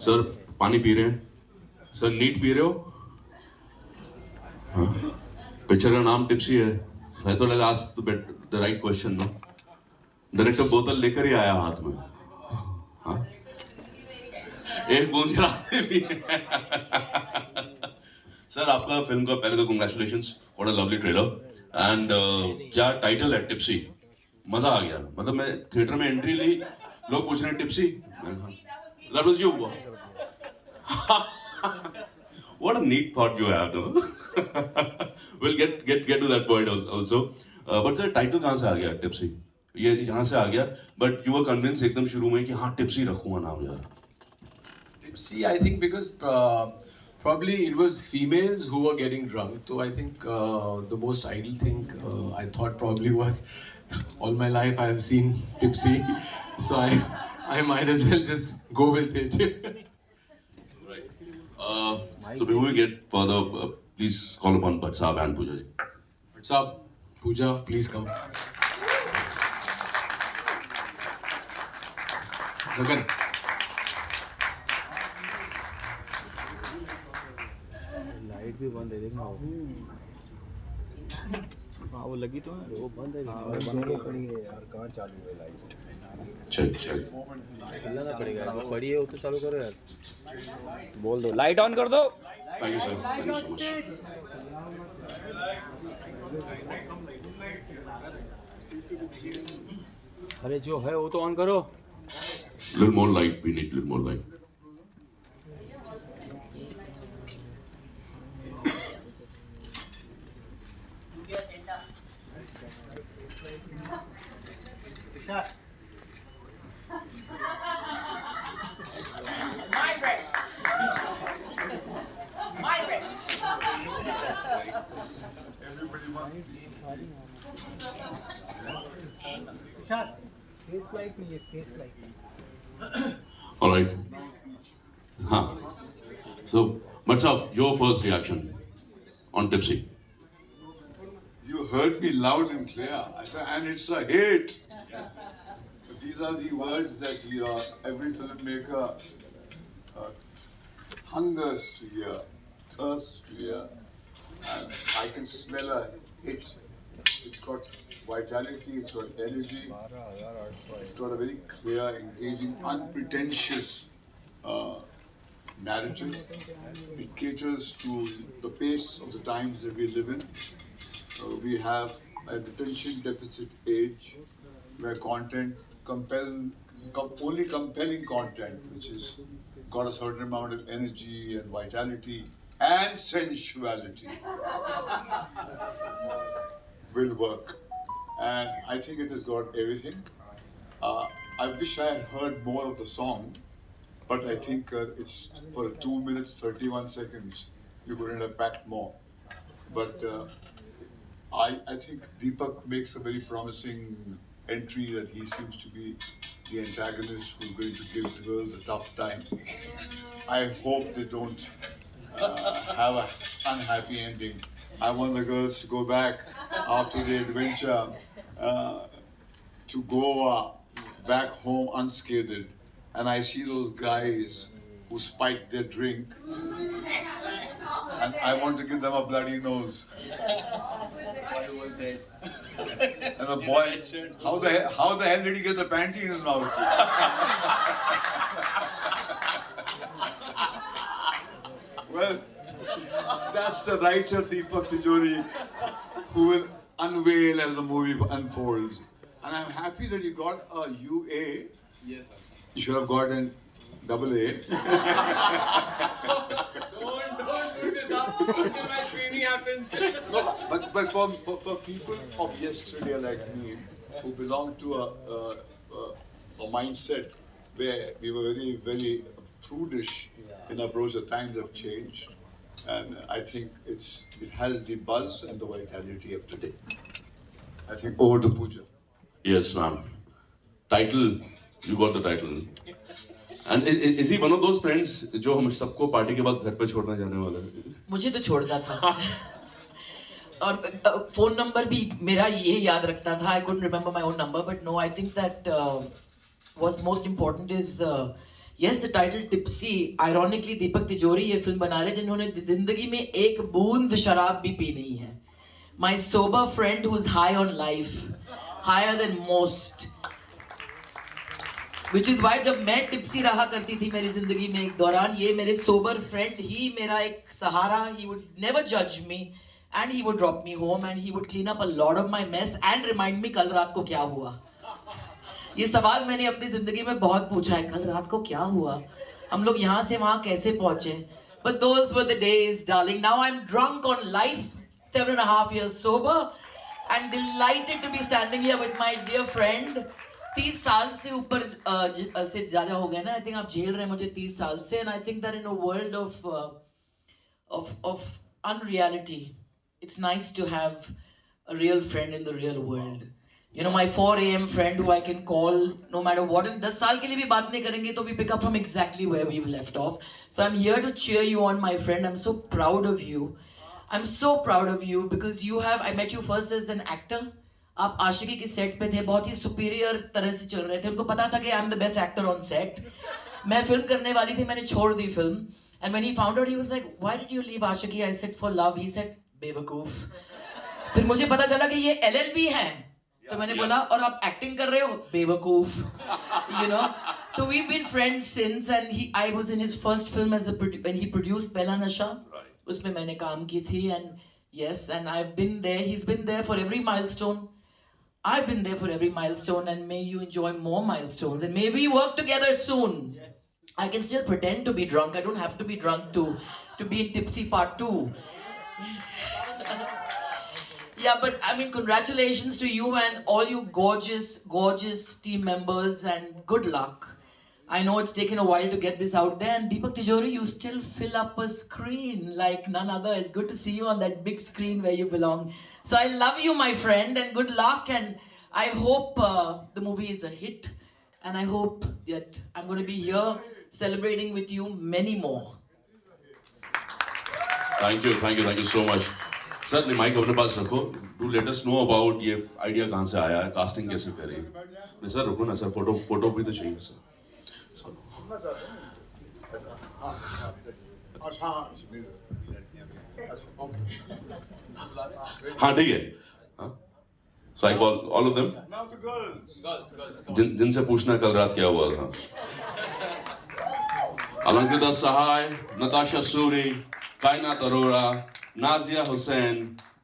Sir पानी P रहे हैं? सर नीट पी रहे हो? हाँ? पिक्चर का नाम टिप्सी है। I thought I ask the right question no. Director बोतल लेकर ही आया हाथ में। हाँ? एक बूंद गिराने भी है। सर आपका फिल्म का पहले तो congratulations, what a lovely trailer. And क्या टाइटल है, टिप्सी। मजा आ गया। मतलब मैं थिएटर में एंट्री ली, लोग पूछ रहे हैं tipsy, that was you. What a neat thought you have, no? We'll get to that point also. But sir, title कहाँ से आ गया टिप्सी? ये यहाँ से आ गया, but you were convinced एकदम शुरू में कि हाँ टिप्सी रखूँगा नाम यार। Tipsy, I think because probably it was females who were getting drunk. So I think the most ideal thing I thought probably was all my life I have seen Tipsy, so I might as well just go with it. Right. So before we get further, please call upon Bhatt Saab and Pooja ji. What's up, Pooja? Please come. Gagan. Light भी बंद है, देखना वो। हाँ वो लगी तो है, वो बंद है। बंद तो पड़ी है यार, कहाँ चालू है लाइट? चल चिल्लाना पड़ेगा यार, वो पड़ी है वो तो चालू करो यार। बोल दो लाइट ऑन कर दो। Thank you sir, thank you so much. अरे जो है वो तो ऑन करो। Little more light, we need little more light. Face like me, face like me. All right. Huh. So, what's up? Your first reaction on Tipsy? You heard me loud and clear. I said, and it's a hit. But these are the words that every filmmaker hungers to hear, thirsts to hear. And I can smell a hit. It's got vitality, it's got energy, it's got a very clear, engaging, unpretentious narrative. It caters to the pace of the times that we live in. We have an attention deficit age where only compelling content, which is got a certain amount of energy and vitality and sensuality, will work. And I think it has got everything. I wish I had heard more of the song, but I think it's for 2 minutes 31 seconds. You couldn't have packed more. But I think Deepak makes a very promising entry that he seems to be the antagonist who's going to give the girls a tough time. I hope they don't have an unhappy ending. I want the girls to go back after the adventure to go back home unscathed. And I see those guys who spike their drink, and I want to give them a bloody nose. And the boy, how the hell did he get the panty in his mouth? Well, that's the writer Deepak Tijori who will unveil as the movie unfolds. And I'm happy that you got a UA. Yes, sir. You should have got an double A. Don't do this up until my screening happens. No, but for people of yesterday like me, who belong to a mindset where we were very, very prudish in our approach, the times have changed. And I think it has the buzz and the vitality of today. I think over to Pooja. Yes, ma'am. Title, you got the title. And is he one of those friends जो हम सबको party के बाद घर पे छोड़ने जाने वाला है? मुझे तो छोड़ता था और फोन नंबर भी मेरा ये याद रखता था. I couldn't remember my own number, but no, I think that what's most important is Yes, the title Tipsy. Ironically, दीपक तिजोरी ये फिल्म बना रहे जिन्होंने जिंदगी में एक बूंद शराब भी पी नहीं है. My sober friend who's high on life, higher than most. Which is why जब मैं टिप्सी रहा करती थी मेरी जिंदगी में एक दौरान, ये मेरे सोबर फ्रेंड ही मेरा एक सहारा. He would never judge me and he would drop me home and he would clean up a lot of my mess and remind me कल रात को क्या हुआ. ये सवाल मैंने अपनी जिंदगी में बहुत पूछा है, कल रात को क्या हुआ, हम लोग यहाँ से वहाँ कैसे पहुंचे. But those were the days, darling. Now I'm drunk on life, 7.5 years sober, and delighted to be standing here with my dear friend. 30 साल से ऊपर से ज्यादा हो गए ना. I think आप झेल रहे हैं मुझे 30 साल से, and I think that in a world of unreality, it's nice to have a real friend in the real world. You know, my 4 a.m. friend who I can call no matter what. And 10 साल के लिए भी बात नहीं करेंगे तो we pick up from exactly where we've left off. So I'm here to cheer you on, my friend. I'm so proud of you. I'm so proud of you because you have. I met you first as an actor. आप आशिकी की set पे थे, बहुत ही superior तरह से चल रहे थे. उनको पता था कि I am the best actor on set. मैं फिल्म करने वाली थी, मैंने छोड़ दी film. And when he found out, he was like, "Why did you leave Ashiki?" I said, "For love." He said, "बेवकूफ." फिर मुझे पता चला कि ये LLB है. तो मैंने बोला, और आप एक्टिंग कर रहे हो, बेवकूफ. You know. So we've been friends since, and I was in his first film when he produced Pehla Nasha. उसमें मैंने काम की थी, and yes, and I've been there. He's been there for every milestone. I've been there for every milestone, and may you enjoy more milestones, and may we work together soon. Yes. I can still pretend to be drunk. I don't have to be drunk to be in Tipsy Part 2. Yeah, but I mean, congratulations to you and all you gorgeous, gorgeous team members, and good luck. I know it's taken a while to get this out there, and Deepak Tijori, you still fill up a screen like none other. It's good to see you on that big screen where you belong. So I love you, my friend, and good luck, and I hope the movie is a hit, and I hope that I'm going to be here celebrating with you many more. Thank you so much. Sir mike अपने पास रखो. Do let us know about ये idea कहाँ से आया है, casting कैसे करी. नहीं सर रुको ना सर, फोटो भी तो चाहिए सर. हाँ ठीक है. So I call all of them. Now the girls. जिनसे पूछना कल रात क्या हुआ था. अलंकृता सहाय, नताशा सूरी, कायनात Arora, Nazia Hussain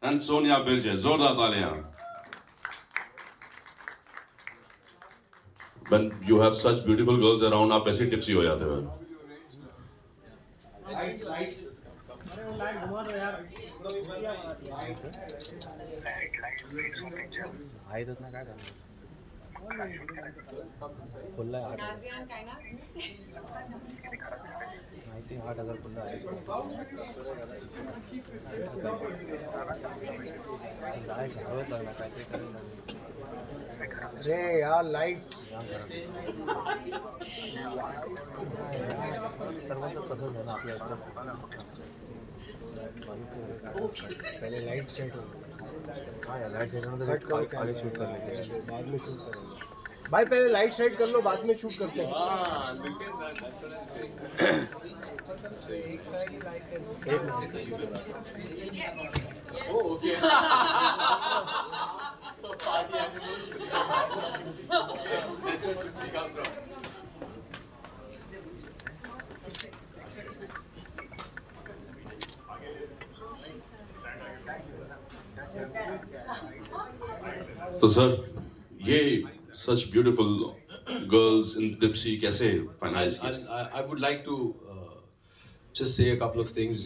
and Sonia Birje. जोरदार तालियां. When you have such beautiful girls around, आप ऐसे tipsy हो जाते हो. आई तो इतना क्या करना खुला है. I think 8,000 खुला है. अरे यार लाइट सर्वांचं तसंच आहे ना आपल्या इकडं. पहले लाइट सेट हो. हाँ यार लाइट सेट सेट करो, आगे शूट कर लेते हैं. बाद में शूट करेंगे. भाई पहले लाइट सेट कर लो, बाद में शूट करते हैं. एक minute. Okay. So party animals. That's where Tipsy comes from. So sir, ये such beautiful girls in Tipsy कैसे finalize किया? I would like to just say a couple of things.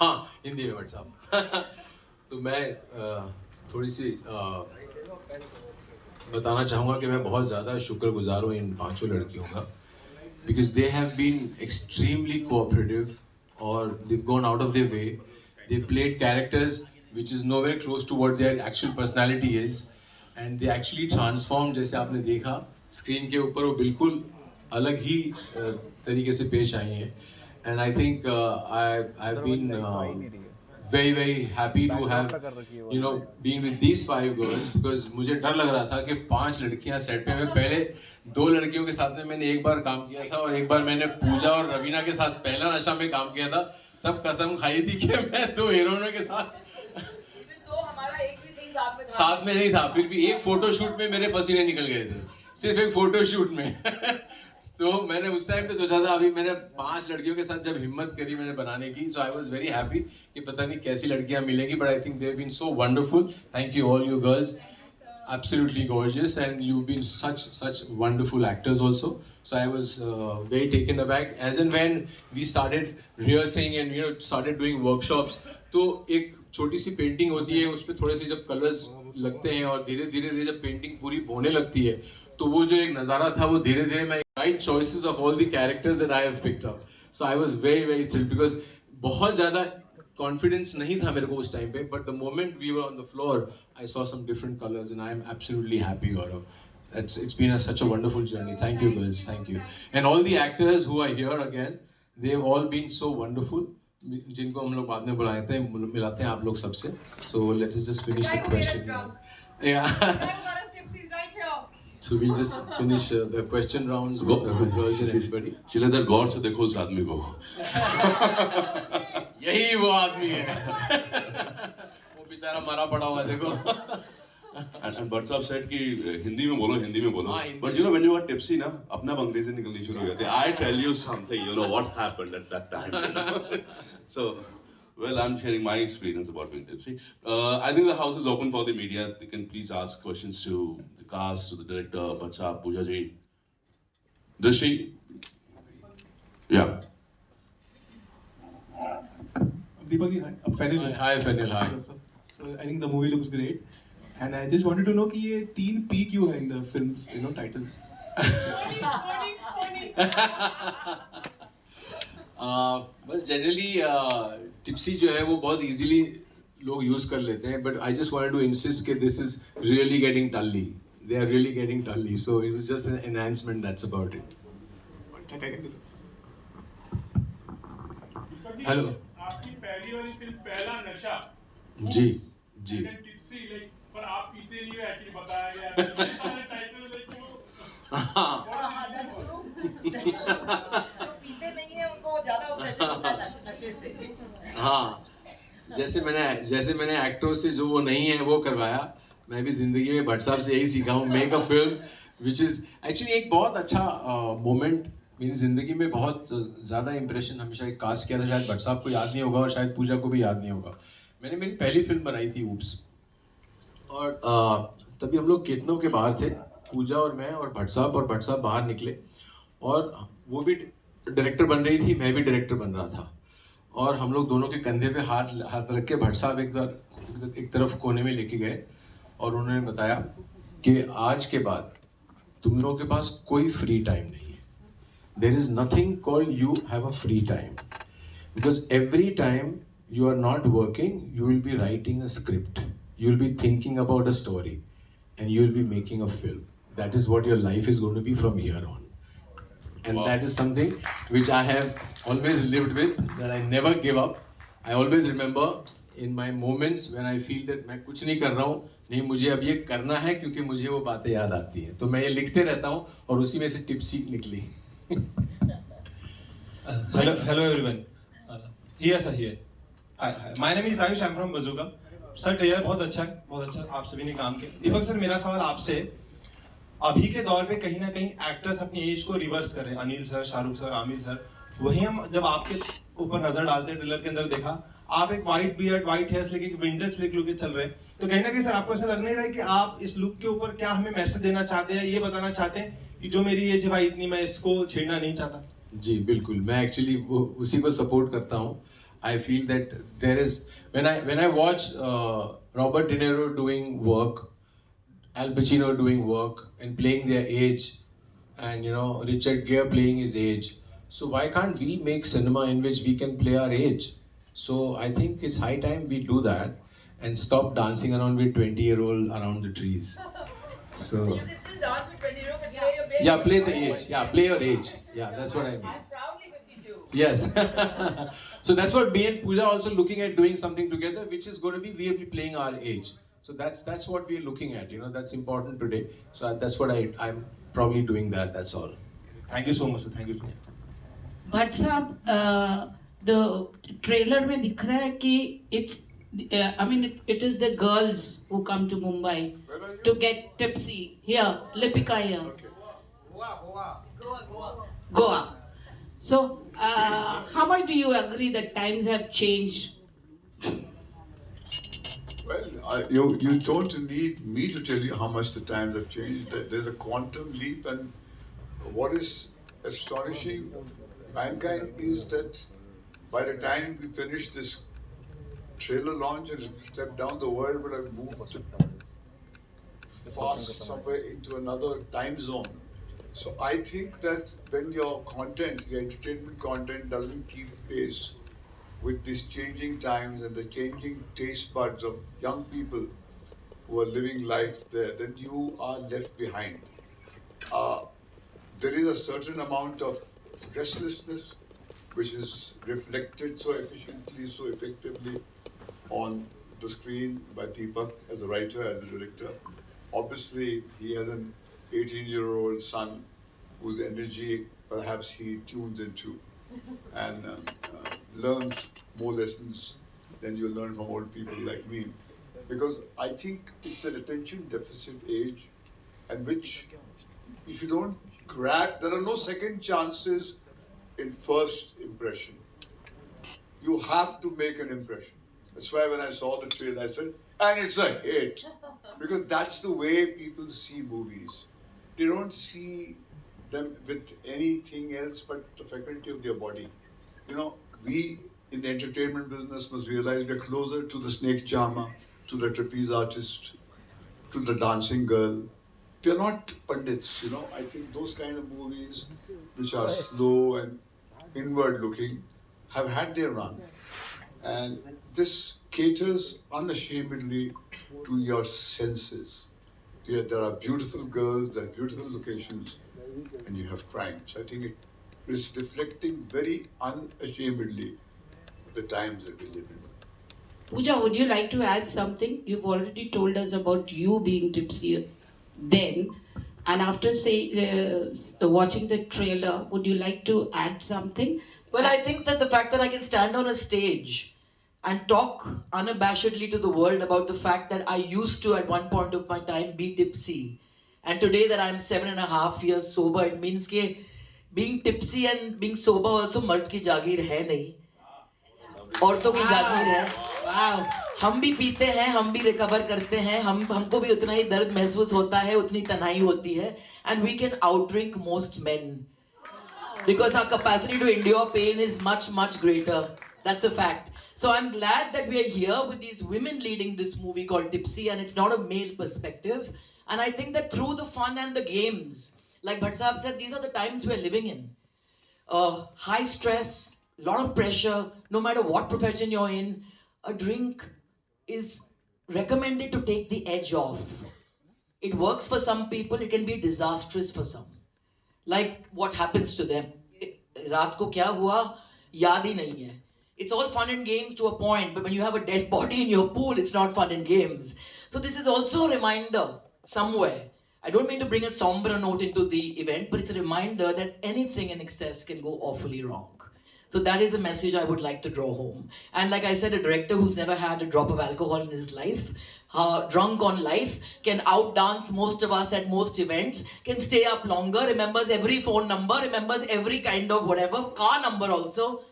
हाँ, हिंदी में व्हाट्सएप. तो मैं थोड़ी सी बताना चाहूँगा कि मैं बहुत ज़्यादा शुक्रगुजार हूँ इन 5 लड़कियों का, because they have been extremely cooperative और they've gone out of their way. They played characters which is nowhere close to what their actual personality is, and they actually transformed. जैसे आपने देखा स्क्रीन के ऊपर वो बिल्कुल अलग ही तरीके से पेश आई हैं. And I think I've been very very happy to have been with these 5 girls because मुझे डर लग रहा था कि 5 लड़कियां सेट पे, मैं पहले 2 लड़कियों के साथ में मैंने एक बार काम किया था और एक बार मैंने पूजा और रवीना के साथ पहला नशा में काम किया था, तब कसम खाई थी कि मैं 2 हीरोइनों के साथ साथ में नहीं था, फिर भी एक फोटो शूट में मेरे पसीने निकल गए थे, सिर्फ एक फोटो शूट में तो मैंने उस टाइम पे सोचा था, अभी मैंने 5 लड़कियों के साथ जब हिम्मत करी मैंने बनाने की, so I was very happy कि पता नहीं कैसी लड़कियां मिलेंगी, but I think they have been so wonderful. Thank you all you girls, absolutely gorgeous, and you've been such wonderful actors also. So I was very taken aback as and when we started rehearsing and started doing workshops. तो एक छोटी सी painting होती है, उस पर थोड़े से जब कलर्स लगते हैं और धीरे धीरे जब पेंटिंग पूरी होने लगती है, तो वो जो एक नज़ारा था वो धीरे धीरे मैं right choices of all the characters that I have picked up. So I was very very thrilled because बहुत ज़्यादा कॉन्फिडेंस नहीं था मेरे को उस टाइम पे, but the moment we were on the floor I saw some different colours and I am absolutely happy. Gaurav, it's been such a wonderful journey. Thank you girls, thank you. And all the actors who are here again, they've all been so wonderful, जिनको हम लोग बाद में बुलाते हैं, मिलाते हैं आप लोग सबसे. So let's just finish the question. Yeah. So we'll just finish the question rounds with the girls and everybody. शिलेंदर, गौर से देखो उस आदमी को. यही वो आदमी है. वो बेचारा मरा पड़ा हुआ देखो. And Bhatt साहब said कि हिंदी में बोलो, हिंदी में बोलो. हाँ, Hindi But when you are tipsy ना, अपना अंग्रेजी निकलनी शुरू हो जाती है. I tell you something, what happened at that time. So, well, I'm sharing my experience about being tipsy. I think the house is open for the media. They can please ask questions to the cast, to the director, Bhatt साहब, Pooja ji. Drishti? Yeah. Deepak ji, hi. Fenil. Hi Fenil, hi. So I think the movie looks great, and I just wanted to know कि ये 3 P क्यों है in the film's title? बस generally tipsy जो है वो बहुत easily लोग यूज कर लेते हैं, but I just wanted to insist कि दिस इज रियली गेटिंग टल्ली. दे आर रियली गेटिंग टल्ली, so it was just an enhancement, that's about it. Hello. आपकी पहली वाली फिल्म पहला नशा जी जी. टिप्सी लाइक, पर आप पीते नहीं हो एक्चुअली बताया गया है. सारे टाइटल लाइक पीते नहीं है, उनको ज्यादा ऑब्सेशन होता है नशे से. हाँ, जैसे मैंने एक्टरों से जो वो नहीं है वो करवाया, मैं भी जिंदगी में भट्ट साहब से यही सीखा हूँ. Make a film which is actually एक बहुत अच्छा मोमेंट मेरी ज़िंदगी में. बहुत ज़्यादा इंप्रेशन हमेशा एक कास्ट किया था, शायद भट्ट साहब को याद नहीं होगा और शायद पूजा को भी याद नहीं होगा. मैंने मेरी पहली फिल्म बनाई थी ऊप्स, और तभी हम लोग केतनों के बाहर थे, पूजा और मैं और भट्ट साहब बाहर निकले, और वो भी डायरेक्टर बन रही थी, मैं भी डायरेक्टर बन रहा था, और हम लोग दोनों के कंधे पे हाथ रख के भट्ट साहब एक तरफ कोने में लेके गए, और उन्होंने बताया कि आज के बाद तुम लोगों के पास कोई फ्री टाइम नहीं है. There is nothing called you have a free time, because every time you are not working, you will be writing a script, you will be thinking about a story, and you will be making a film. That is what your life is going to be from here on. And wow. That is something which I have always lived with, that I never give up. I always remember in my moments when I feel that मैं कुछ नहीं कर रहा हूँ, नहीं मुझे अब ये करना है क्योंकि मुझे वो बातें याद आती हैं, तो मैं ये लिखते रहता हूँ, और उसी में से टिप्सी निकली. Hello everyone. Here sir, here. Hi, my name is Ayush. I'm from Bazooka. Sir trailer बहुत अच्छा आप सभी ने काम किया. दीपक सर, मेरा सवाल आपसे, अभी के दौर पे कहीं ना कहीं एक्टर्स अपनी एज को रिवर्स कर रहे हैं. Anil sir, Shahrukh sir, Aamir sir. वहीं हम जब आपके ऊपर नजर डालते हैं, ट्रेलर के अंदर देखा आप एक व्हाइट बियर्ड, व्हाइट हेयर्स लेके, विंटेज लुक लेके चल रहे हैं, तो कहीं ना कहीं सर आपको ऐसा लग नहीं रहा है कि आप इस लुक के ऊपर क्या हमें मैसेज देना चाहते हैं, ये बताना चाहते हैं कि जो मेरी एज है भाई इतनी, मैं इसको छेड़ना नहीं चाहता? जी बिल्कुल, मैं एक्चुअली उसी को सपोर्ट करता हूँ. I feel that there is, when I watch Robert De Niro doing work, Al Pacino doing work and playing their age, and Richard Gere playing his age, so why can't we make cinema in which we can play our age? So I think it's high time we do that and stop dancing around with 20-year-old around the trees. So You can still dance with 20-year-old, but play your big. yeah, play the age. Yeah, play your age. Yeah, that's what I mean. I'm proudly 52. Yes. So that's what me and Pooja are also looking at doing something together, which is going to be we'll be playing our age. So that's what we're looking at. You know, that's important today. So that's what I'm probably doing that. That's all. Thank you so much, sir. Thank you so much. Bhatt साहब the trailer में दिख रहा है कि it's I mean it is the girls who come to Mumbai to get tipsy. Here, Lipika here. Goa. So, how much do you agree that times have changed? Well, you don't need me to tell you how much the times have changed. There's a quantum leap, and what is astonishing mankind is that by the time we finish this trailer launch and step down, the world would have moved fast somewhere into another time zone. So I think that when your content, your entertainment content doesn't keep pace with these changing times and the changing taste buds of young people who are living life there, then you are left behind. There is a certain amount of restlessness which is reflected so efficiently, so effectively on the screen by Deepak as a writer, as a director. Obviously, he has an 18-year-old son whose energy perhaps he tunes into and learns more lessons than you learn from old people like me. Because I think it's an attention deficit age, and which, if you don't grab, there are no second chances in first impression. You have to make an impression. That's why when I saw the trailer, I said, and it's a hit. Because that's the way people see movies. They don't see them with anything else but the faculty of their body. You know, we in the entertainment business must realize we're closer to the snake charmer, to the trapeze artist, to the dancing girl. We're not pundits, you know. I think those kind of movies which are slow and inward looking have had their run. And this caters unashamedly to your senses. There are beautiful girls, there are beautiful locations, and you have crimes. I think it is reflecting very unashamedly the times that we live in. Pooja, would you like to add something? You've already told us about you being tipsy then, and after watching the trailer, would you like to add something? Well, I think that the fact that I can stand on a stage and talk unabashedly to the world about the fact that I used to, at one point of my time, be tipsy. And today that I'm 7.5 years sober, it means that being tipsy and being sober also मर्द की जागीर है नहीं. औरतों की जागीर है. Wow. हम भी पीते हैं, हम भी रिकवर करते हैं, हमको भी उतना ही दर्द महसूस होता है, उतनी तन्हाई होती है. And we can outdrink most men. Because our capacity to endure pain is much, much greater. That's a fact. So I'm glad that we are here with these women leading this movie called Tipsy, and it's not a male perspective. And I think that through the fun and the games, like Bhatt Sahab said, these are the times we're living in. High stress, lot of pressure, no matter what profession you're in, a drink is recommended to take the edge off. It works for some people, it can be disastrous for some. Like what happens to them. रात को क्या हुआ याद ही नहीं है. It's all fun and games to a point, but when you have a dead body in your pool, it's not fun and games. So this is also a reminder somewhere. I don't mean to bring a somber note into the event, but it's a reminder that anything in excess can go awfully wrong. So that is a message I would like to draw home. And like I said, a director who's never had a drop of alcohol in his life, drunk on life, can outdance most of us at most events, can stay up longer, remembers every phone number, remembers every kind of whatever, car number also.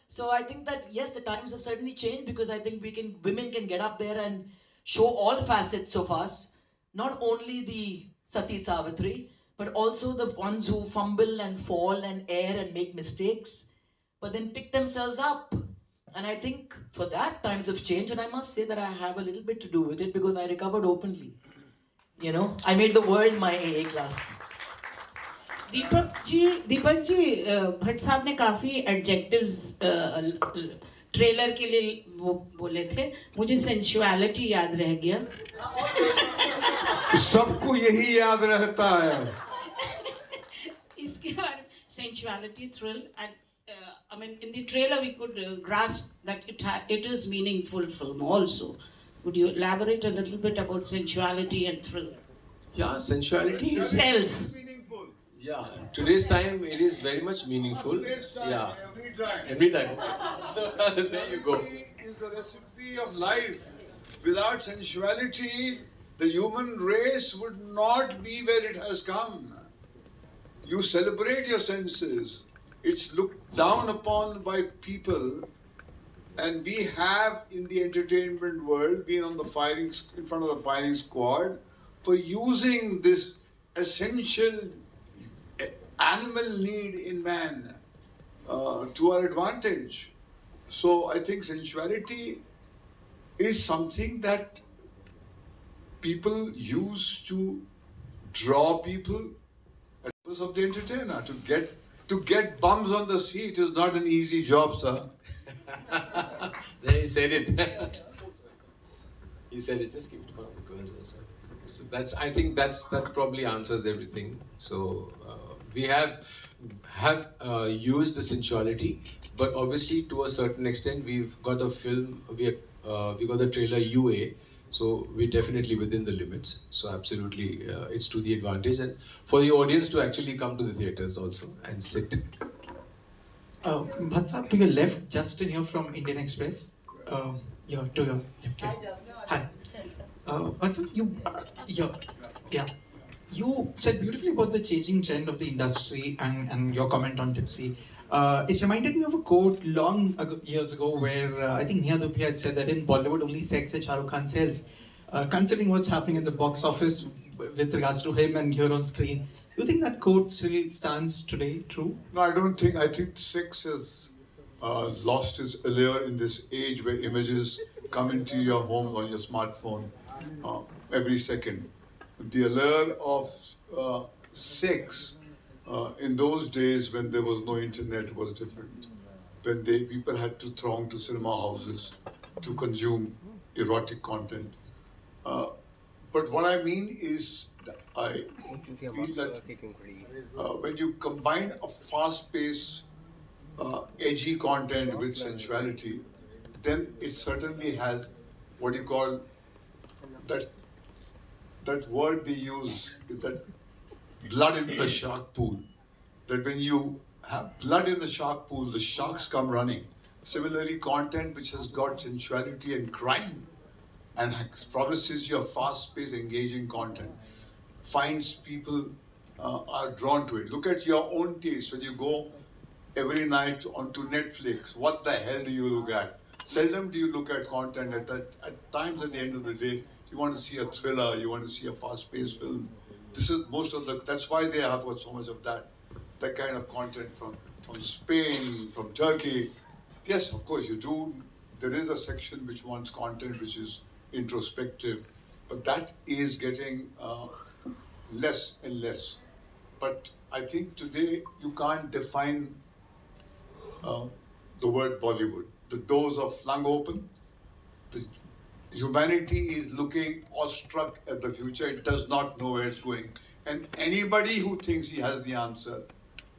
So I think that yes, the times have certainly changed, because I think women can get up there and show all facets of us, not only the Sati Savitri, but also the ones who fumble and fall and err and make mistakes, but then pick themselves up. And I think for that, times have changed, and I must say that I have a little bit to do with it, because I recovered openly. You know, I made the world my AA class. Deepak ji Bhatt साहब ने काफी adjectives trailer के लिए वो बोले थे. मुझे sensuality याद रह गया. सबको यही याद रहता है. इसके बाद sensuality, thrill and I mean, in the trailer we could grasp that it is meaningful film also. Could you elaborate a little bit about sensuality and thriller? Yeah, sensuality It is sells. Meaningful. yeah. Today's time it is very much meaningful. Today's time, Yeah, every time. every time. So there you go. Sensuality is the recipe of life. Without sensuality, the human race would not be where it has come. You celebrate your senses. It's looked down upon by people, and we have in the entertainment world been on the in front of the firing squad for using this essential animal need in man to our advantage. So I think sensuality is something that people use to draw people at the purpose of the entertainer. To get bums on the seat is not an easy job, sir. There he said it. He said it. Just give it to one of the girls also. So I think that's probably answers everything. So we have used the sensuality, but obviously to a certain extent we've got a film. We got the trailer UA. So we're definitely within the limits. So absolutely, it's to the advantage and for the audience to actually come to the theaters also and sit. Bhatsap, to your left, Justin here from Indian Express. To your left. Hi, Justin. Hi. Bhatsap, you said beautifully about the changing trend of the industry and your comment on Tipsy. It reminded me of a quote years ago where I think Neha Dubey had said that in Bollywood only sex and Shah Rukh Khan sells. Considering what's happening at the box office with regards to him and here on screen, do you think that quote still stands today true? No, I don't think. I think sex has lost its allure in this age where images come into your home on your smartphone every second. The allure of sex in those days when there was no internet was different. When people had to throng to cinema houses to consume erotic content. But what I mean is, I feel that when you combine a fast-paced, edgy content with sensuality, then it certainly has what you call that word they use is that blood in the shark pool. That when you have blood in the shark pool, the sharks come running. Similarly, content which has got sensuality and crime and promises you a fast-paced, engaging content, finds people are drawn to it. Look at your own taste. When you go every night onto Netflix, what the hell do you look at? Seldom do you look at content. At times at the end of the day, you want to see a thriller, you want to see a fast-paced film. This is that's why they have got so much of that kind of content from Spain, from Turkey. Yes, of course you do. There is a section which wants content which is introspective, but that is getting less and less. But I think today you can't define the word Bollywood. The doors are flung open. Humanity is looking awestruck at the future. It does not know where it's going. And anybody who thinks he has the answer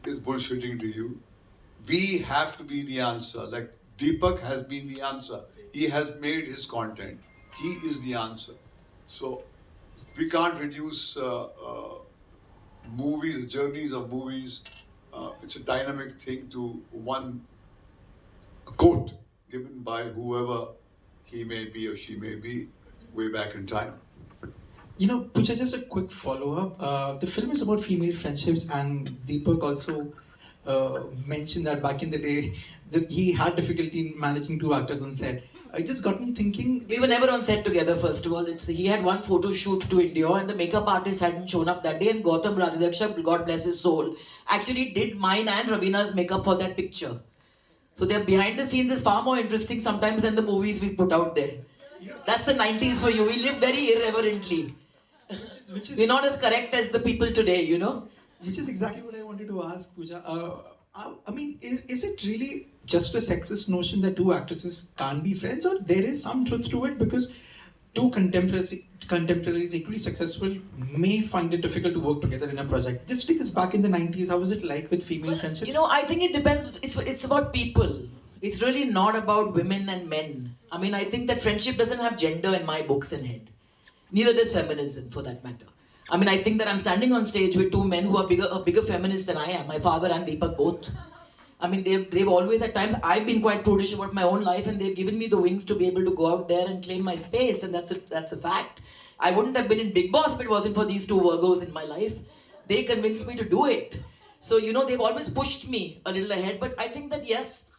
is bullshitting to you. We have to be the answer. Like Deepak has been the answer. He has made his content. He is the answer. So we can't reduce movies, the journeys of movies. It's a dynamic thing to one quote given by whoever he may be or she may be way back in time. You know, Pooja, just a quick follow-up. The film is about female friendships, and Deepak also mentioned that back in the day that he had difficulty in managing two actors on set. It just got me thinking. We were never on set together, first of all. He had one photo shoot to India and the makeup artist hadn't shown up that day, and Gautam Rajadaksha, God bless his soul, actually did mine and Ravina's makeup for that picture. So their behind the scenes is far more interesting sometimes than the movies we've put out there. That's the 90s for you. We live very irreverently. We're not as correct as the people today, you know? Which is exactly what I wanted to ask, Pooja. I mean, is it really just a sexist notion that two actresses can't be friends, or there is some truth to it? Because two contemporaries equally successful may find it difficult to work together in a project. Just take us back in the 90s. How was it like with female friendships? You know, I think it depends. It's about people. It's really not about women and men. I mean, I think that friendship doesn't have gender in my books and head. Neither does feminism, for that matter. I mean, I think that I'm standing on stage with two men who are bigger feminists than I am. My father and Deepak both. I mean, they've always, at times, I've been quite prudish about my own life, and they've given me the wings to be able to go out there and claim my space, and that's a fact. I wouldn't have been in Bigg Boss if it wasn't for these two Virgos in my life. They convinced me to do it. So, you know, they've always pushed me a little ahead, but I think that yes,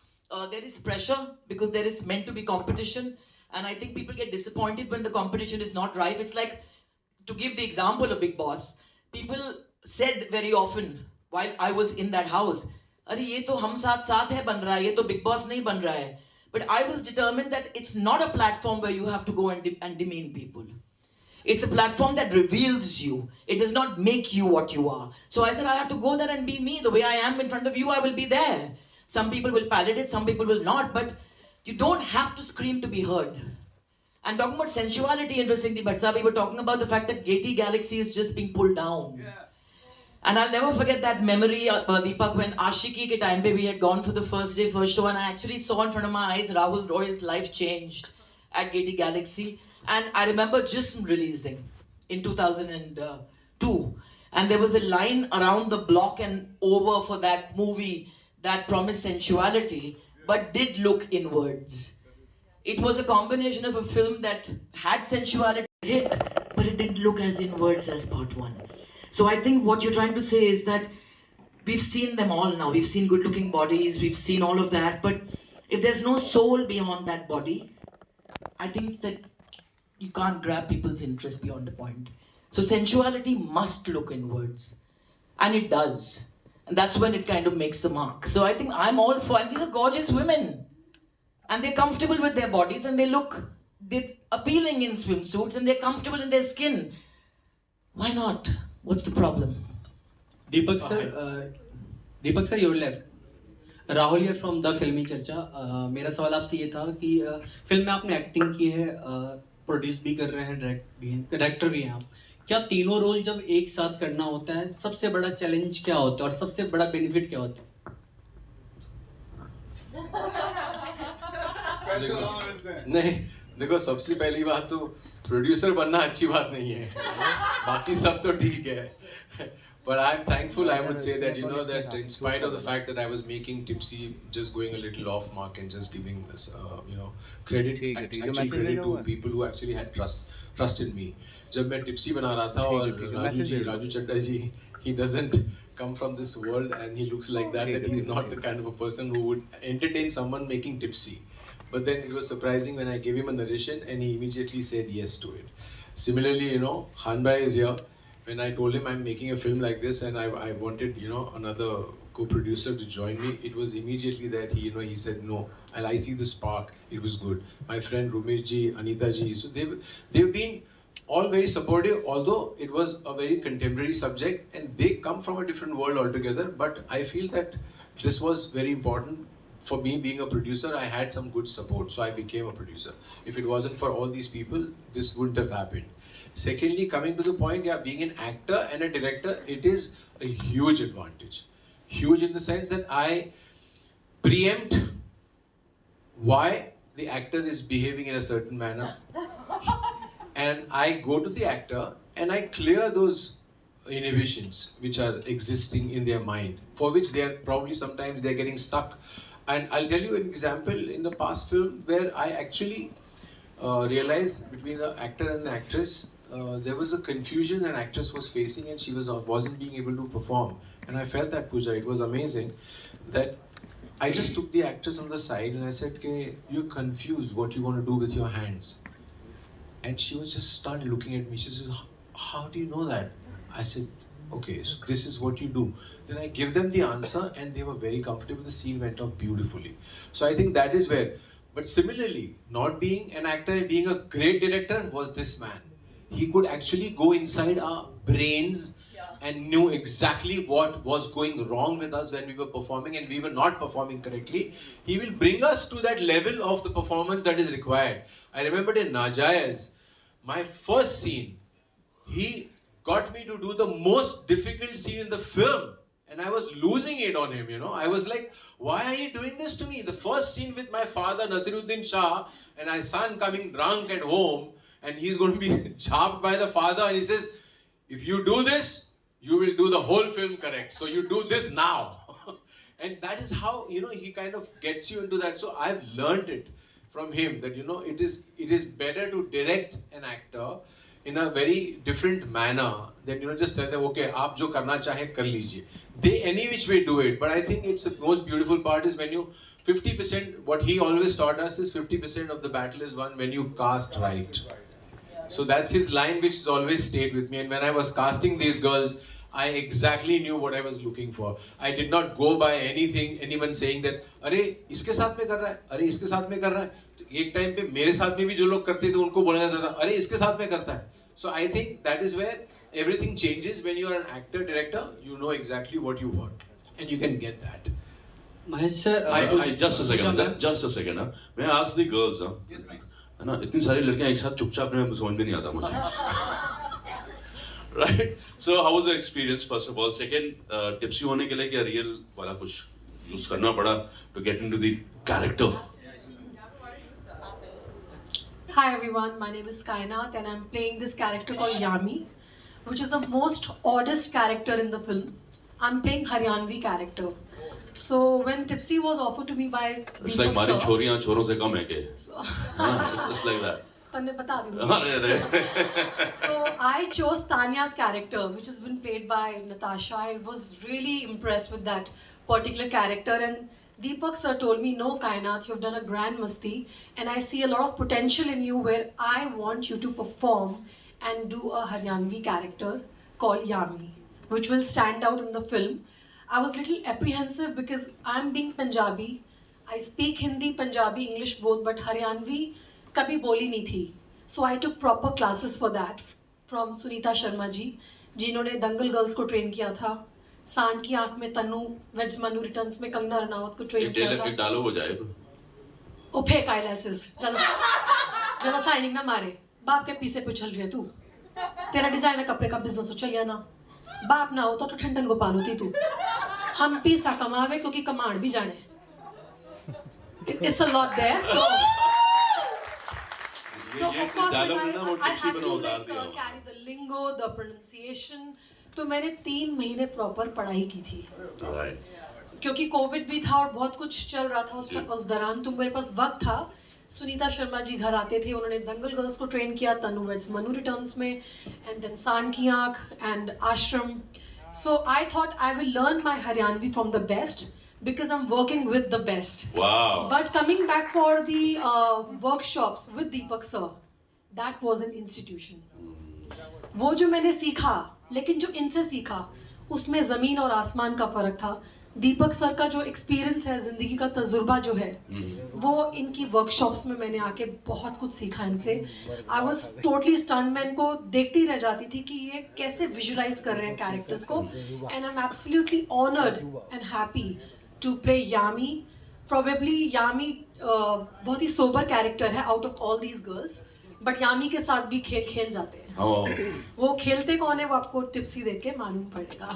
there is pressure because there is meant to be competition, and I think people get disappointed when the competition is not right. It's like, to give the example of Bigg Boss, people said very often while I was in that house, "Arey, ye to hum saath saath hai ban raha hai, ye to Bigg Boss nahi ban raha hai." But I was determined that it's not a platform where you have to go and demean people. It's a platform that reveals you. It does not make you what you are. So I said, I have to go there and be me. The way I am in front of you, I will be there. Some people will palate it, some people will not, but you don't have to scream to be heard. And talking about sensuality, interestingly, Bhatsa, we were talking about the fact that Gaiety Galaxy is just being pulled down. Yeah. And I'll never forget that memory, Deepak, when Ashiki ke time pe we had gone for the first day, first show, and I actually saw in front of my eyes Rahul Roy's life changed at Gaiety Galaxy. And I remember Jism releasing in 2002. And there was a line around the block and over for that movie that promised sensuality, but did look inwards. It was a combination of a film that had sensuality, but it didn't look as inwards as part one. So I think what you're trying to say is that we've seen them all now. We've seen good-looking bodies, we've seen all of that, but if there's no soul beyond that body, I think that you can't grab people's interest beyond a point. So sensuality must look inwards, and it does. And that's when it kind of makes the mark. So I think I'm all for, and these are gorgeous women. And they're comfortable with their bodies, and they're appealing in swimsuits, and they're comfortable in their skin. Why not? What's the problem? Deepak sir, your left. Rahul here from the Filmy Charcha. मेरा सवाल आपसे ये था कि film में आपने acting की है, प्रोड्यूस भी कर रहे हैं, डायरेक्टर भी हैं आप. क्या तीनों रोल जब एक साथ करना होता है, सबसे बड़ा चैलेंज क्या होता है और सबसे बड़ा बेनिफिट क्या होता है? नहीं, देखो, सबसे पहली बात तो प्रोड्यूसर बनना अच्छी बात नहीं है. बाकी सब तो ठीक है. But I'm thankful, I would say, that, you know, that in spite of the fact that I was making Tipsy, just going a little off mark and just giving this, you know, credit to people who actually had trust in me. जब मैं Tipsy बना रहा था और राजू चड्डा जी, he doesn't come from this world and he looks like that he's not the kind of a person who would entertain someone making Tipsy. But then it was surprising when I gave him a narration and he immediately said yes to it. Similarly, you know, Hanbai is here. When I told him I'm making a film like this and I wanted, you know, another co-producer to join me, it was immediately that he said no. And I see the spark. It was good. My friend Rumesh ji, Anita ji, so they've been all very supportive, although it was a very contemporary subject and they come from a different world altogether. But I feel that this was very important. For me being a producer, I had some good support, so I became a producer. If it wasn't for all these people, this wouldn't have happened. Secondly, coming to the point, yeah, being an actor and a director, it is a huge advantage. Huge in the sense that I preempt why the actor is behaving in a certain manner. And I go to the actor and I clear those inhibitions which are existing in their mind, for which they are probably sometimes they're getting stuck. And I'll tell you an example in the past film where I actually realized between the actor and the actress, there was a confusion an actress was facing and she wasn't being able to perform. And I felt that, Pooja, it was amazing that I just took the actress on the side and I said, okay, you're confused what you want to do with your hands. And she was just started looking at me. She said, how do you know that? I said, okay, so this is what you do. Then I give them the answer and they were very comfortable. The scene went off beautifully. So I think that is where, but similarly, not being an actor, being a great director was this man. He could actually go inside our brains and knew exactly what was going wrong with us when we were performing and we were not performing correctly. He will bring us to that level of the performance that is required. I remember in Najayaz, my first scene, he got me to do the most difficult scene in the film. And I was losing it on him, you know. I was like, why are you doing this to me? The first scene with my father, Nasiruddin Shah, and my son coming drunk at home, and he's going to be chopped by the father, and he says, if you do this, you will do the whole film correct. So you do this now. And that is how, you know, he kind of gets you into that. So I've learned it from him that, you know, it is better to direct an actor in a very different manner than, you know, just tell them, okay, aap jo karna chahe kar lijiye. They any which way do it, but I think it's the most beautiful part is when you 50%, what he always taught us is 50% of the battle is won when you cast right. So that's his line which has always stayed with me. And when I was casting these girls, I exactly knew what I was looking for. I did not go by anyone saying that, अरे इसके साथ में कर रहा है, अरे इसके साथ में कर रहा है. एक टाइम पे मेरे साथ में भी जो लोग करते थे उनको बोला जाता था, अरे इसके साथ में करता है. So I think that is where everything changes when you are an actor, director. You know exactly what you want, and you can get that. Mahesh sir, just a second. May I ask the girls? Yes, please. है ना, इतनी सारी लड़कियां एक साथ चुपचाप में समझ में नहीं आता मुझे. Right. So how was the experience? First of all, second, tipsy होने के लिए क्या real वाला कुछ use करना पड़ा to get into the character? Hi everyone, my name is Kainat and I'm playing this character called Yami, which is the most oddest character in the film. I'm playing Haryanvi character. So when Tipsy was offered to me by It's like हमारी छोरियां छोरों से कम है के. It's just like that. तन्ने बता दूँगी. So I chose Tanya's character, which has been played by Natasha. I was really impressed with that particular character, and Deepak sir told me, no Kainat, you've done a grand masti and I see a lot of potential in you where I want you to perform and do a Haryanvi character called Yami, which will stand out in the film. I was a little apprehensive because I'm being Punjabi. I speak Hindi, Punjabi, English both, but Haryanvi kabhi boli nahi thi. So I took proper classes for that from Sunita Sharma ji, जिन्होंने दंगल girls को train किया था. सांड की आंख में Tannu, veg Manu returns में कंगना रनावत को train किया था. एक डालो हो जाए. ओ फेक आईलैसेस, जरा साइनिंग ना मारे. बाप के पीछे पे चल रही है तू. तेरा डिजाइनर कपड़े का बिजनेस हो चलिया ना. बाप ना होता तो ठंडन गोपाल होती तू. हम पैसा कमावे क्योंकि कमांड भी जाने. It's a lot there. So of course I had to carry the lingo, the pronunciation. तो मैंने 3 महीने प्रॉपर पढ़ाई की थी. क्योंकि कोविड भी था और बहुत कुछ चल रहा था उस दौरान, तो मेरे पास वक्त था. सुनीता शर्मा जी घर आते थे, उन्होंने दंगल गर्ल्स को ट्रेन किया, तनु वेड्स मनु रिटर्न्स में, and then Saand Ki Aankh and Aashram. So I thought I will learn my Haryanvi from the best because I'm working with the best. Wow. But coming back for the workshops with Deepak sir, that was an institution. वो जो मैंने सीखा, लेकिन जो इनसे सीखा, उसमें ज़मीन और आसमान का फ़र्क था. दीपक सर का जो एक्सपीरियंस है, ज़िंदगी का तजुर्बा जो है, वो इनकी वर्कशॉप्स में मैंने आके बहुत कुछ सीखा इनसे. I was totally stunned. मैं इनको देखती रह जाती थी कि ये कैसे विजुलाइज कर रहे हैं कैरेक्टर्स को. And I am absolutely honoured and happy to play Yami. Probably Yami बहुत ही सोबर कैरेक्टर है out of all these girls, but Yami के साथ भी खेल खेल जाते हैं. वो खेलते कौन है वो आपको टिप्सी देख के मालूम पड़ेगा.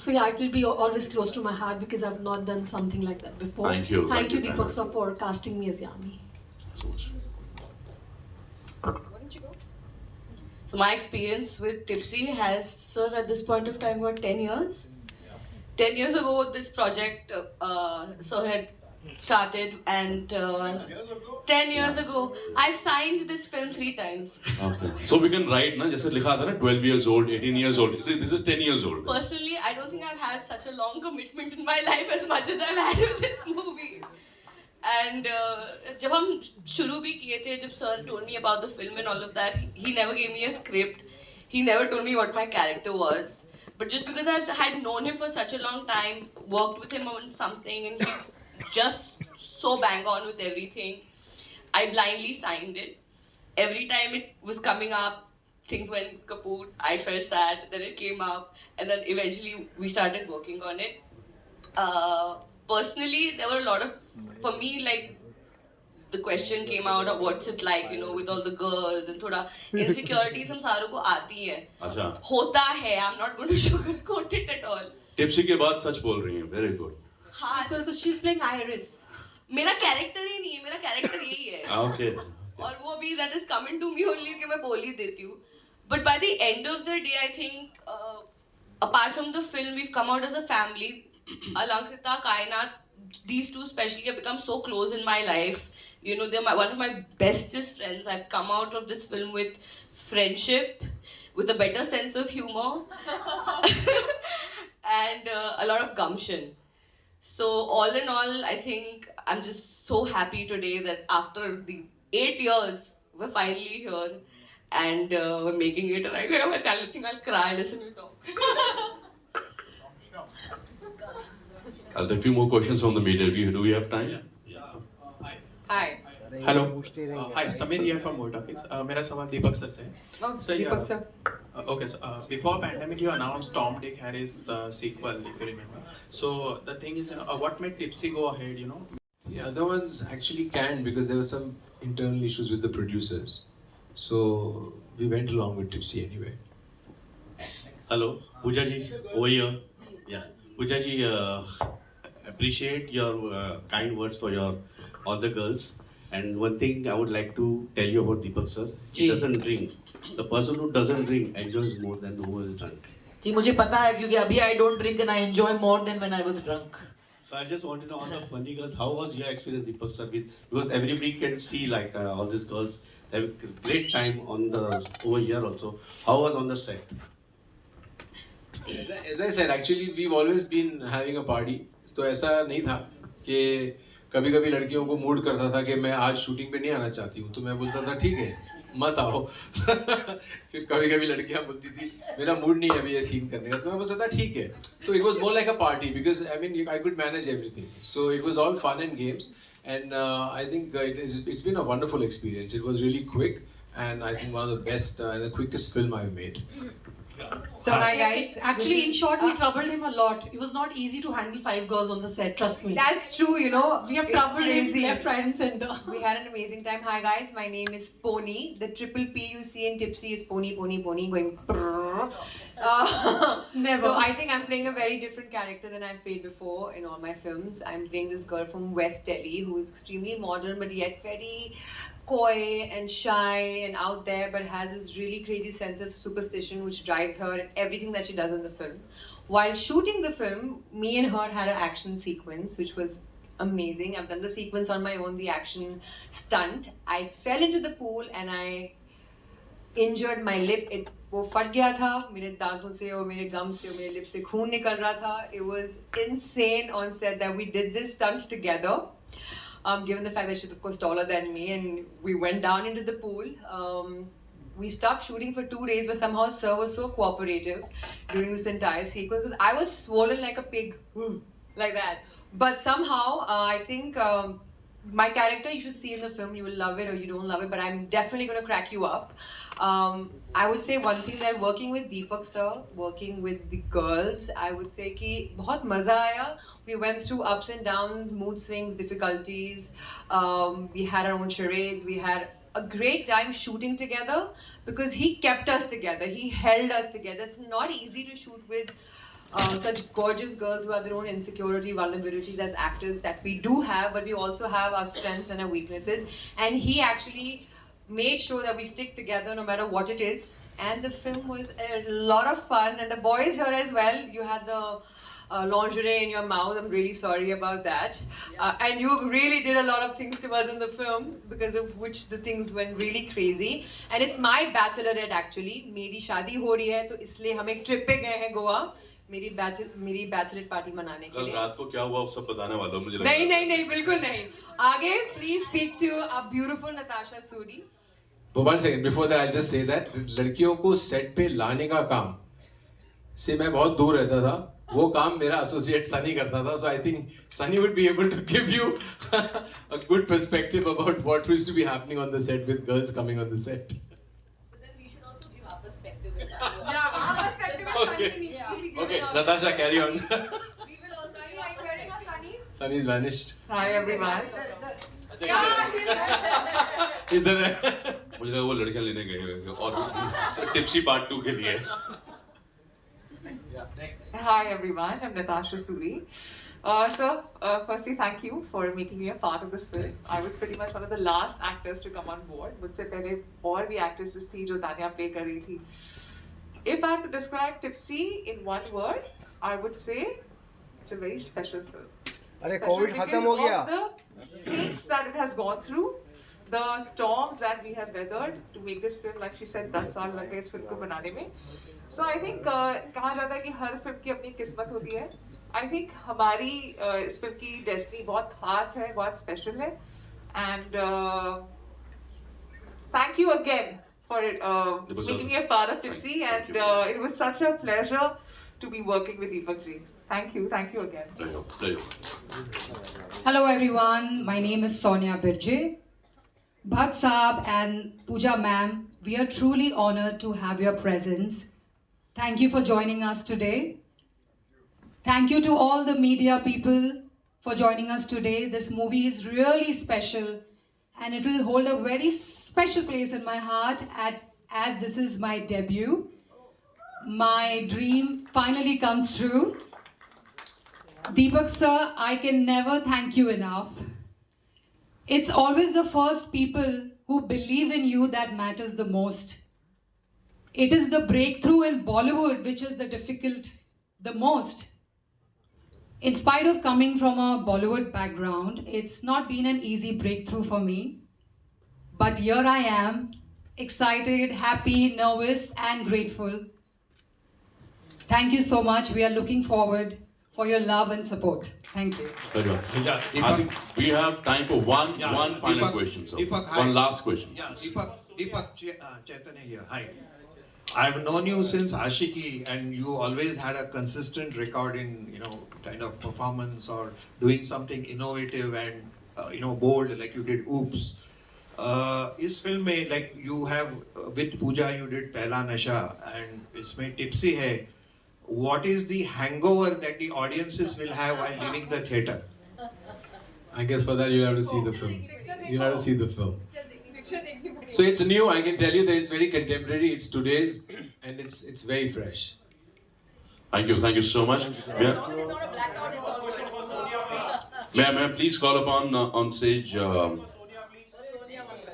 So yeah, it will be always close to my heart because I've not done something like that before. Thank you Deepak sir for casting me as Yami. So my experience with Tipsy has, sir, at this point of time, what, 10 years? 10 years ago, this project sir had started, and 10 years ago, I've signed this film 3 times. Okay. So we can write, na, जैसे लिखा था ना, 12 years old, 18 years old. This is 10 years old. Personally, I don't think I've had such a long commitment in my life as much as I've had with this movie. And जब हम शुरू भी किए थे, जब sir told me about the film and all of that, he never gave me a script. He never told me what my character was. But just because I had known him for such a long time, worked with him on something, and he's just so bang on with everything, I blindly signed it. Every time it was coming up, things went kaput. I felt sad. Then it came up, and then eventually we started working on it. Personally, there were a lot of, for me, like, the question came out of what's it like, you know, with all the girls and thoda insecurities हम सारों को आती है. अच्छा. होता है. I'm not going to sugarcoat it at all. Tipsy के बाद सच बोल रही हैं. Very good. हाँ. Because she's playing Iris. मेरा कैरेक्टर ही नहीं है. मेरा कैरेक्टर यही है. Okay. और वो भी that is coming to me only कि मैं बोल ही देती हूँ. But by the end of the day, I think apart from the film, we've come out as a family. Alankrita, Kainat, these two especially have become so close in my life. You know, they're one of my bestest friends. I've come out of this film with friendship, with a better sense of humor, and a lot of gumption. So all in all, I think I'm just so happy today that after the 8 years, we're finally here and we're making it. And I think I'll cry listening to talk. I'll take a few more questions from the media. Do we have time? Hi. Hello. Hi, Samir here from Vortex. मेरा सवाल दीपक sir से है. Oh, Deepak sir. Okay, so before pandemic, you announced Tom, Dick, Harry's sequel, if you remember. So the thing is, what made Tipsy go ahead? You know. The other ones actually canned because there were some internal issues with the producers. So we went along with Tipsy anyway. Hello, Pooja ji, over here. Yeah, Pooja ji, appreciate your kind words for all the girls. And one thing I would like to tell you about Deepak sir, he doesn't drink. The person who doesn't drink enjoys more than who is drunk. जी मुझे पता है क्योंकि अभी I don't drink and I enjoy more than when I was drunk. So I just want to know all the funny girls, how was your experience, Deepak sir? Because everybody can see like all these girls have a great time on the over here also. How was on the set? As I said, actually we've always been having a party. तो ऐसा नहीं था कि कभी-कभी लड़कियों को mood करता था कि मैं आज शूटिंग पे नहीं आना चाहती हूँ, तो मैं बोलता था ठीक है मत आओ. फिर कभी-कभी लड़कियाँ बोलती थी मेरा मूड नहीं है अभी ये सीन करने का, तो मैं बोलता था ठीक है. तो it was more like a party because I mean I could manage everything. So it was all fun and games, and I think it's been a wonderful experience. It was really quick, and I think one of the best and the quickest film I've made. So hi guys. Actually, in short, we troubled him a lot. It was not easy to handle 5 girls on the set. Trust me. That's true. You know, We have it's troubled him crazy. left, right, and center. We had an amazing time. Hi guys, my name is Pony. The triple P you see in Tipsy is Pony, Pony, Pony going. Never. So I think I'm playing a very different character than I've played before in all my films. I'm playing this girl from West Delhi who is extremely modern but yet very coy and shy and out there, but has this really crazy sense of superstition which drives her in everything that she does in the film. While shooting the film, me and her had an action sequence which was amazing. I've done the sequence on my own, the action stunt. I fell into the pool and I injured my lip. वो फट गया था मेरे दांतों से और मेरे गम से और मेरे लिप से खून निकल रहा था. It was insane on set that we did this stunt together. Given the fact that she's of course taller than me, and we went down into the pool. We stopped shooting for 2 days, but somehow Sir was so cooperative during this entire sequence because I was swollen like a pig, like that. But somehow, I think my character you should see in the film. You will love it or you don't love it, but I'm definitely going to crack you up. I would say one thing that working with Deepak sir, working with the girls, I would say कि बहुत मजा आया. We went through ups and downs, mood swings, difficulties. We had our own charades. We had a great time shooting together because he kept us together. He held us together. It's not easy to shoot with such gorgeous girls who have their own insecurity, vulnerabilities as actors that we do have, but we also have our strengths and our weaknesses. And he actually made sure that we stick together no matter what it is. And the film was a lot of fun. And the boys here as well. You had the lingerie in your mouth. I'm really sorry about that. And you really did a lot of things to us in the film because of which the things went really crazy. And it's my bachelorette actually. मेरी शादी हो रही है तो इसलिए हम एक trip पे गए हैं गोवा. मेरी बैचलर पार्टी मनाने के लिए. कल रात को क्या हुआ सब बताने वाला हूँ मुझे. नहीं बिल्कुल नहीं. आगे please speak to a beautiful Natasha Sudi. But 1 second before that, I'll just say that लड़कियों को सेट पे लाने का काम से मैं बहुत दूर रहता था. वो काम मेरा एसोसिएट सनी करता था. So I think Sunny would be able to give you a good perspective about what used to be happening on the set with girls coming on the set. But then we should also give our perspective. Yeah, our perspective is Okay. Sunny needs to be given Okay, out. Natasha, carry on. We will also. Are you wearing our sunnies? Sunny's vanished. Hi everyone. इधर है। मुझे लगा वो लड़कियां लेने गए हैं और टिप्सी पार्ट 2 के लिए। Hi everyone, I'm Natasha Suri. Firstly, thank you for making me a part of this film. I was pretty much one of the last actors to come on board. मुझसे पहले और भी actresses थी जो Tania play कर रही थी. If I had to describe Tipsy in one word, I would say it's a very special film. अरे Special कोविड खत्म हो because गया। of the things that it has gone through, the storms that we have weathered to make this film. Like she said, 10 साल लग गए इस film को बनाने में. So I think कहा जाता है कि हर फिल्म की अपनी किस्मत होती है. I think हमारी इस फिल्म की डेस्टिनी बहुत खास है, बहुत स्पेशल है. And thank you again for making me a part of Tipsy. And it was such a pleasure to be working with Deepak ji. Thank you again. Hello everyone, my name is Sonia Birje. Bhatt Saab and Pooja ma'am, we are truly honored to have your presence. Thank you for joining us today. Thank you to all the media people for joining us today. This movie is really special and it will hold a very special place in my heart as this is my debut. My dream finally comes true. Deepak sir, I can never thank you enough. It's always the first people who believe in you that matters the most. It is the breakthrough in Bollywood which is the most. In spite of coming from a Bollywood background, it's not been an easy breakthrough for me. But here I am, excited, happy, nervous, and grateful. Thank you so much. We are looking forward for your love and support. Thank you. I think we have time for one final question. So one last question. Yeah, Deepak Chaitanya here. Hi. I've known you since Ashiki, and you always had a consistent record in kind of performance or doing something innovative and bold, like you did Oops. इस film में like you have with Pooja you did Pehla Nasha and इसमें Tipsy है. What is the hangover that the audiences will have while leaving the theatre? I guess for that you'll have to see the film. You'll have to see the film. So it's new. I can tell you that it's very contemporary. It's today's, and it's very fresh. Thank you so much. May I please call upon on stage?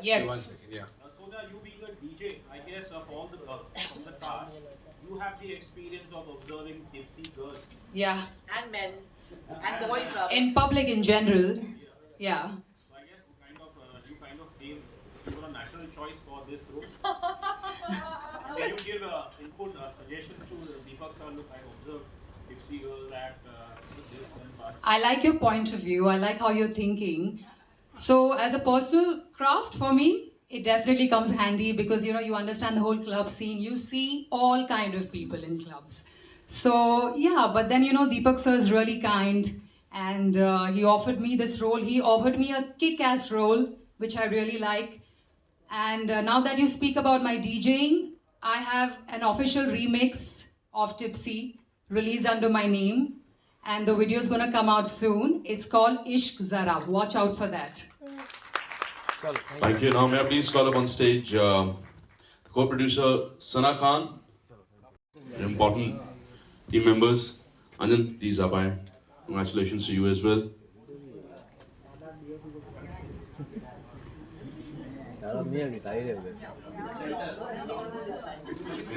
Yes. One second, yeah. Sonia, you being a DJ, I guess of all the cast, you have the experience of observing tipsy girls. Yeah. And men. And boys. In public in general. Yeah. So I guess you kind of came, you were a natural choice for this role. Can you give input, suggestions to Deepak sir? Look, I observed tipsy girls at this and that. I like your point of view. I like how you're thinking. So as a personal craft for me, it definitely comes handy because you understand the whole club scene. You see all kind of people in clubs. So yeah, but then Deepak sir is really kind and he offered me this role. He offered me a kick-ass role, which I really like. And now that you speak about my DJing, I have an official remix of Tipsy released under my name. And the video is going to come out soon. It's called Ishq Zara. Watch out for that. Thank you. Now may I please call up on stage co-producer Sana Khan, important team members. Anjan, please up. Congratulations to you as well. I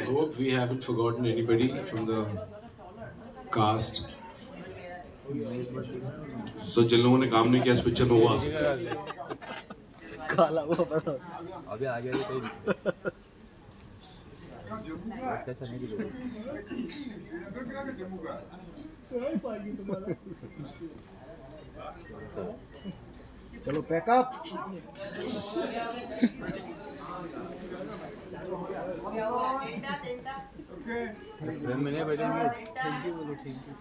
hope we haven't forgotten anybody from the cast. So जिन लोगों ने काम नहीं किया इस picture में वो आ सकते हैं. काला वो बड़ा अभी आ गया कोई ऐसा नहीं दिखेगा चलो पैकअप मैंने बैठेंगे थैंक यू बोलो थैंक यू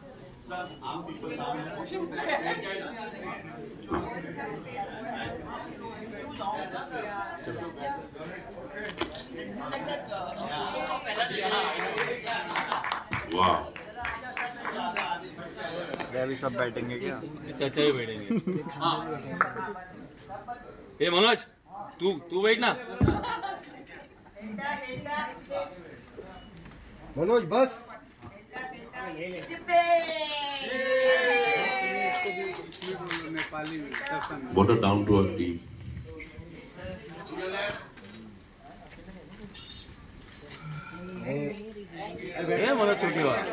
Wow. अभी सब बैठेंगे क्या चाचा ही बैठेंगे ए मनोज तू वेट ना. मनोज बस. What a down to earth team. ए मनोज छोटी बात.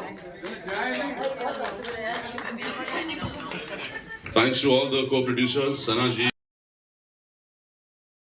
Thanks to all the co-producers, Sana ji,